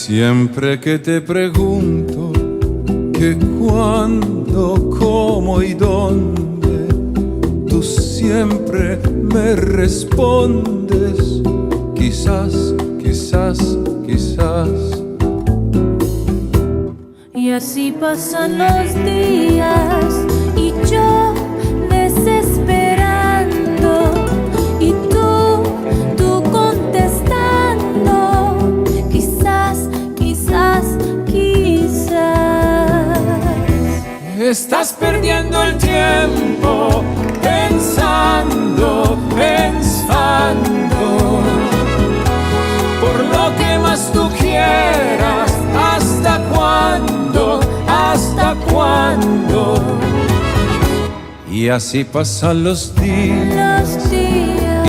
Siempre que te pregunto que cuándo, cómo y dónde, tú siempre me respondes quizás, quizás, quizás. Y así pasan los días y yo desesperando y tú contestando quizás, quizás, quizás. Estás perdiendo el tiempo pensando, pensando por lo que más tú quieras. ¿Hasta cuándo? ¿Hasta cuándo? Y así pasan los días.